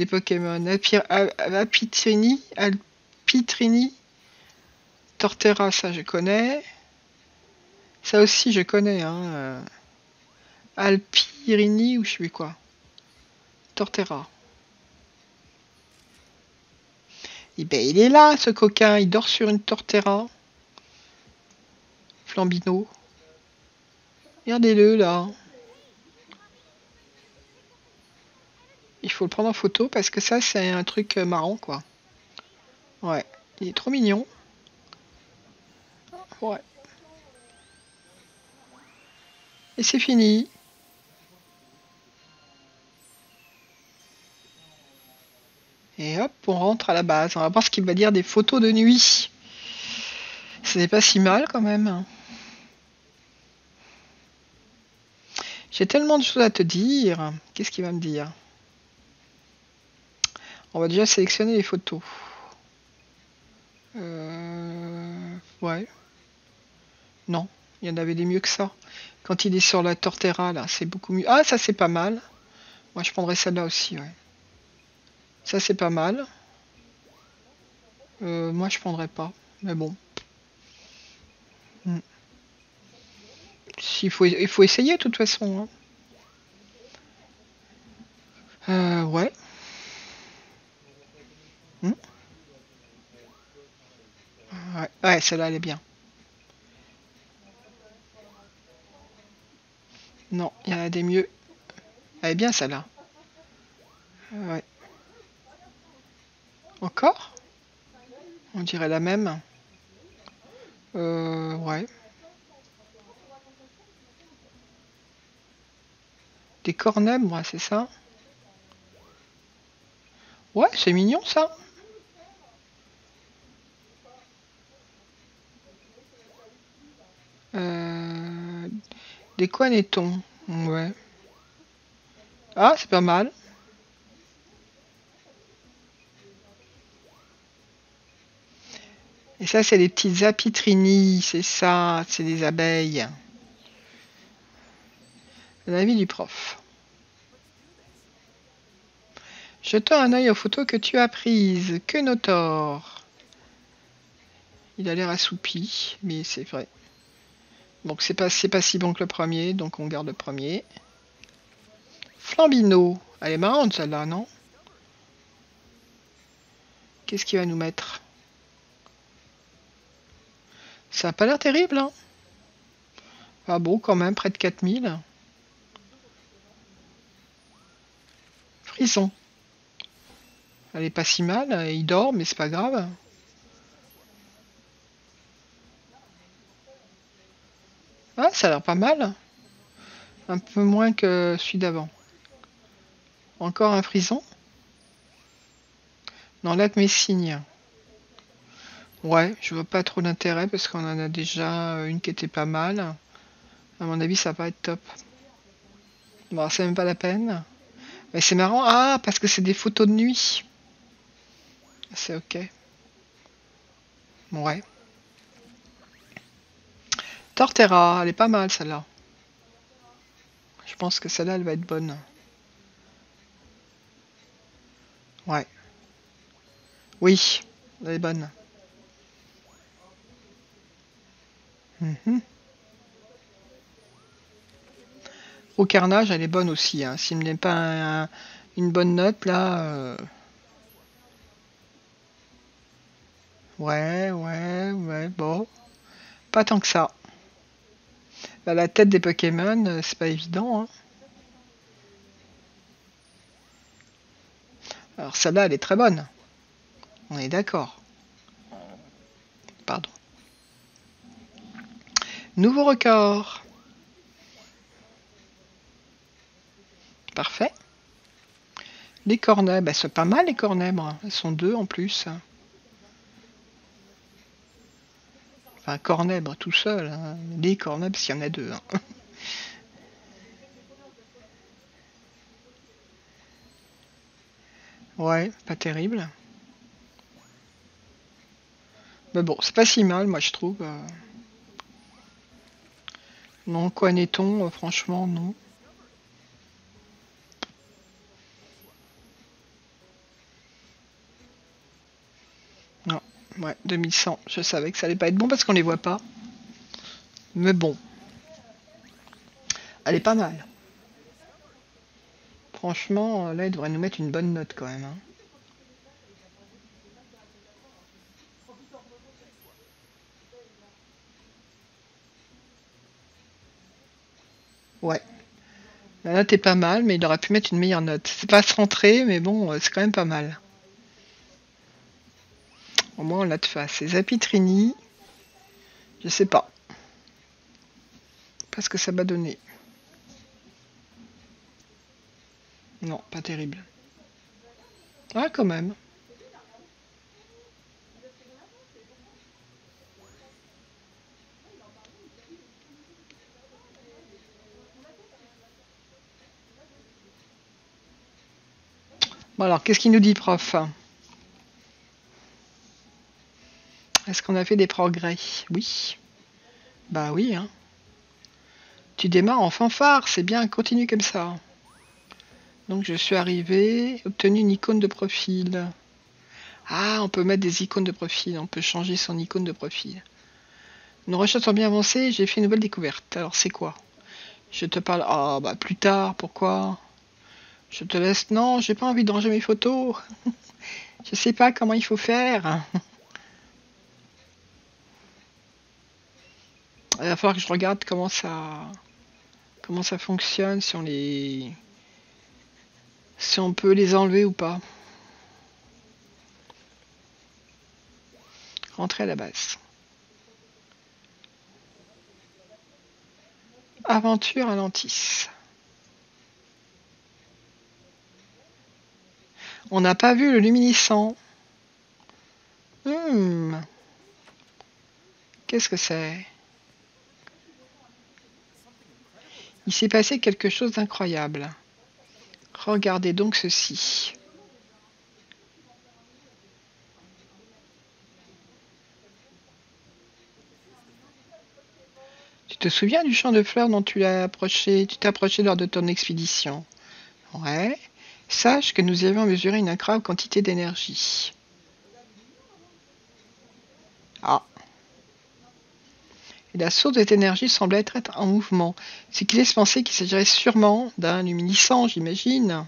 Pokémon. Alpitrini, Torterra, ça je connais. Ça aussi je connais. Hein, Alpirini ou je sais plus quoi. Torterra. Et ben il est là, ce coquin. Il dort sur une Torterra. Flambino. Regardez-le là. Il faut le prendre en photo parce que ça c'est un truc marrant quoi. Ouais, il est trop mignon. Ouais. Et c'est fini. Et hop, on rentre à la base. On va voir ce qu'il va dire des photos de nuit. Ce n'est pas si mal quand même. J'ai tellement de choses à te dire. Qu'est-ce qu'il va me dire? On va déjà sélectionner les photos. Ouais. Non, il y en avait des mieux que ça. Quand il est sur la Torterra, là, c'est beaucoup mieux. Ah, ça c'est pas mal. Moi, je prendrais celle-là aussi, ouais. Ça c'est pas mal. Moi, je prendrais pas. Mais bon. Il faut essayer de toute façon. Hein. Ouais, celle-là, elle est bien. Non, il y en a des mieux. Elle est bien, celle-là. Ouais. Encore? On dirait la même. Ouais. Des cornets, moi, c'est ça? Ouais, c'est mignon, ça. Euh, des coinettons. Ouais. Ah, c'est pas mal. Et ça, c'est les petites apitrini, c'est ça, c'est des abeilles. L'avis du prof. Jetant un œil aux photos que tu as prises. Que notor? Il a l'air assoupi, mais c'est vrai. Donc c'est pas si bon que le premier, donc on garde le premier. Flambino. Elle est marrante celle-là, non? Qu'est-ce qu'il va nous mettre? Ça a pas l'air terrible, hein? Ah bon, quand même, près de 4000. Frisson. Elle est pas si mal, il dort, mais c'est pas grave. Ah, ça a l'air pas mal. Un peu moins que celui d'avant. Encore un frison? Dans lac Messigne. Ouais, je vois pas trop d'intérêt parce qu'on en a déjà une qui était pas mal. À mon avis, ça va pas être top. Bon, c'est même pas la peine. Mais c'est marrant. Ah, parce que c'est des photos de nuit. C'est ok. Ouais. Tortera, elle est pas mal celle-là. Je pense que celle-là, elle va être bonne. Ouais. Oui, elle est bonne. Mhm. Au carnage, elle est bonne aussi. Hein. S'il me donne pas une bonne note, là... Ouais, bon. Pas tant que ça. Là, la tête des Pokémon, c'est pas évident. Hein. Alors celle-là, elle est très bonne. On est d'accord. Pardon. Nouveau record. Parfait. Les cornets, bah, c'est pas mal les cornets, moi. Elles sont deux en plus. Enfin, cornèbre tout seul. Hein. Les cornèbres, s'il y en a deux. Hein. Ouais, pas terrible. Mais bon, c'est pas si mal, moi, je trouve. Non, quoi n'est-on franchement, non. Non, ouais, 2100. Je savais que ça allait pas être bon parce qu'on les voit pas. Mais bon, elle est pas mal. Franchement, là, il devrait nous mettre une bonne note quand même. Hein. Ouais. La note est pas mal, mais il aurait pu mettre une meilleure note. C'est pas se rentrer, mais bon, c'est quand même pas mal. Au moins, on l'a de face. C'est Zapitrini. Je sais pas. Pas ce que ça va donner. Non, pas terrible. Ouais, quand même. Bon, alors, qu'est-ce qu'il nous dit, prof? Est-ce qu'on a fait des progrès? Oui. Bah oui, hein. Tu démarres en fanfare, c'est bien, continue comme ça. Donc je suis arrivé, obtenu une icône de profil. Ah, on peut mettre des icônes de profil, on peut changer son icône de profil. Nos recherches sont bien avancées, j'ai fait une nouvelle découverte. Alors c'est quoi? Je te parle... Ah, bah plus tard, pourquoi? Je te laisse... Non, j'ai pas envie de ranger mes photos. Je sais pas comment il faut faire. Il va falloir que je regarde comment ça fonctionne, si on peut les enlever ou pas. Rentrer à la base. Aventure à Lantis. On n'a pas vu le luminescent. Qu'est-ce que c'est? Il s'est passé quelque chose d'incroyable. Regardez donc ceci. Tu te souviens du champ de fleurs dont tu t'es approché lors de ton expédition? Ouais. Sache que nous y avions mesuré une incroyable quantité d'énergie. Ah. Et la source de cette énergie semblait être en mouvement, ce qui laisse penser qu'il s'agirait sûrement d'un luminescent, j'imagine.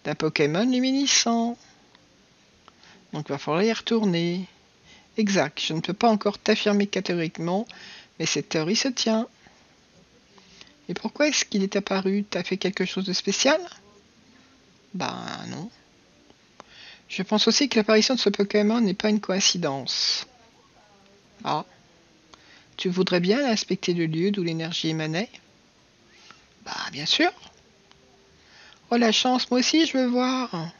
D'un Pokémon luminescent. Donc il va falloir y retourner. Exact, je ne peux pas encore t'affirmer catégoriquement, mais cette théorie se tient. Et pourquoi est-ce qu'il est apparu? T'as fait quelque chose de spécial? Ben non. Je pense aussi que l'apparition de ce Pokémon n'est pas une coïncidence. Ah. Tu voudrais bien inspecter le lieu d'où l'énergie émanait? Bah bien sûr. Oh la chance, moi aussi je veux voir.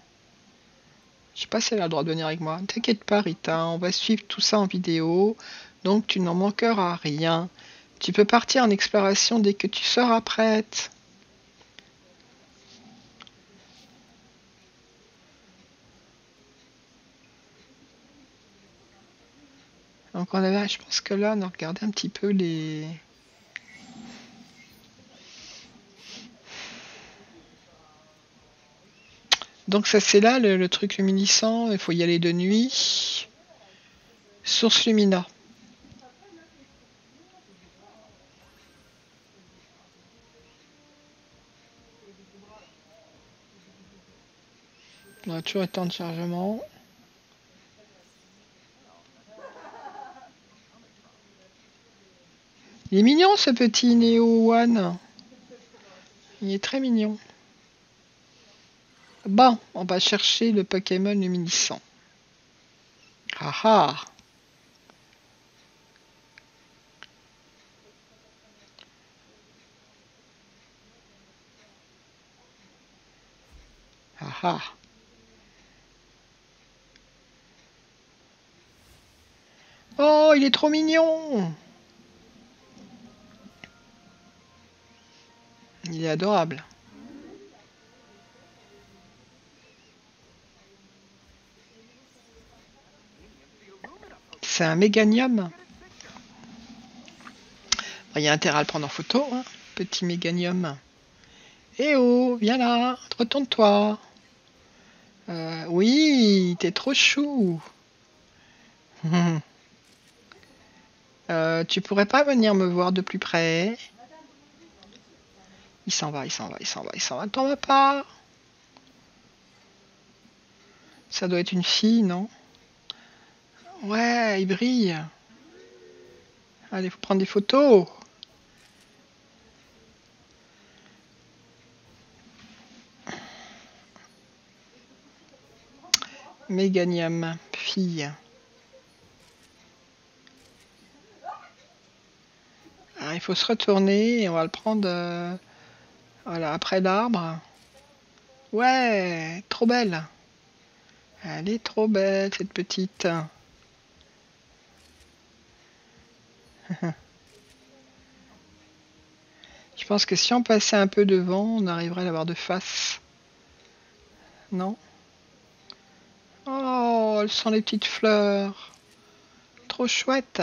Je sais pas si elle a le droit de venir avec moi. Ne t'inquiète pas Rita, on va suivre tout ça en vidéo, donc tu n'en manqueras rien. Tu peux partir en exploration dès que tu seras prête. Donc je pense que là on a regardé un petit peu les... Donc ça c'est là le truc luminescent, il faut y aller de nuit. Source Lumina. On a toujours temps de chargement. Il est mignon ce petit Neo One. Il est très mignon. Bon, on va chercher le Pokémon luminescent. Ah ah. Ah ah. Oh, il est trop mignon. Il est adorable. C'est un méganium. Il y a intérêt à le prendre en photo, hein, petit méganium. Eh oh, viens là, retourne-toi. Oui, t'es trop chou. Tu pourrais pas venir me voir de plus près? Il s'en va, il s'en va, il s'en va, il s'en va. T'en vas pas? Ça doit être une fille, non? Ouais, il brille. Allez, faut prendre des photos. Méganium, fille. Alors, il faut se retourner et on va le prendre voilà, après l'arbre. Ouais, trop belle. Elle est trop belle, cette petite. Je pense que si on passait un peu devant, on arriverait à l'avoir de face. Non? Oh, elles sont les petites fleurs. Trop chouette.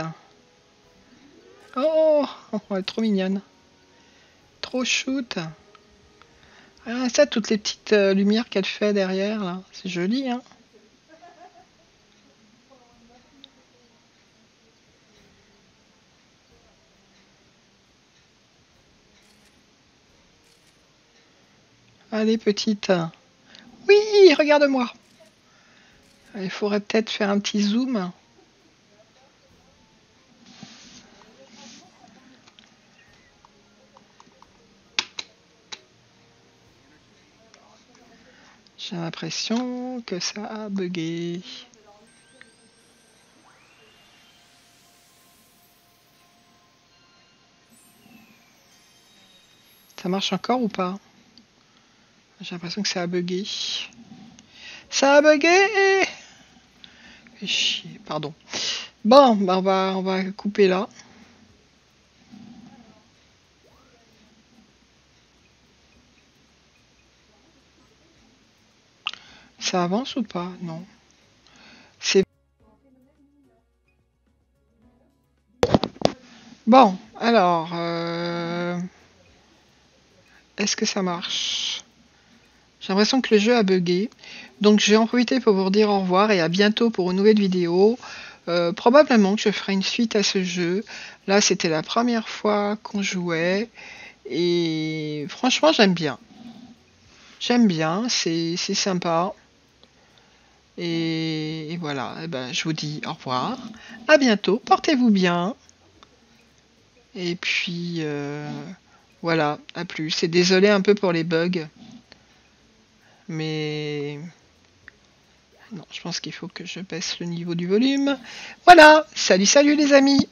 Oh, elle est trop mignonne. Trop shoot. Ah, ça, toutes les petites lumières qu'elle fait derrière, là. C'est joli, hein? Allez, petite. Oui, regarde-moi. Il faudrait peut-être faire un petit zoom. J'ai l'impression que ça a bugué. Ça marche encore ou pas? J'ai l'impression que ça a bugué. Ça a bugué! Fais chier, pardon. Bon, bah on va couper là. Ça avance ou pas? Non. C'est bon. Alors, est-ce que ça marche? J'ai l'impression que le jeu a bugué. Donc, je vais en profiter pour vous dire au revoir et à bientôt pour une nouvelle vidéo. Probablement que je ferai une suite à ce jeu. Là, c'était la première fois qu'on jouait. Et franchement, j'aime bien. J'aime bien, c'est sympa. Et voilà, eh ben, je vous dis au revoir. À bientôt, portez-vous bien. Et puis, voilà, à plus. Et désolé un peu pour les bugs. Mais non, je pense qu'il faut que je baisse le niveau du volume. Voilà, salut, salut les amis!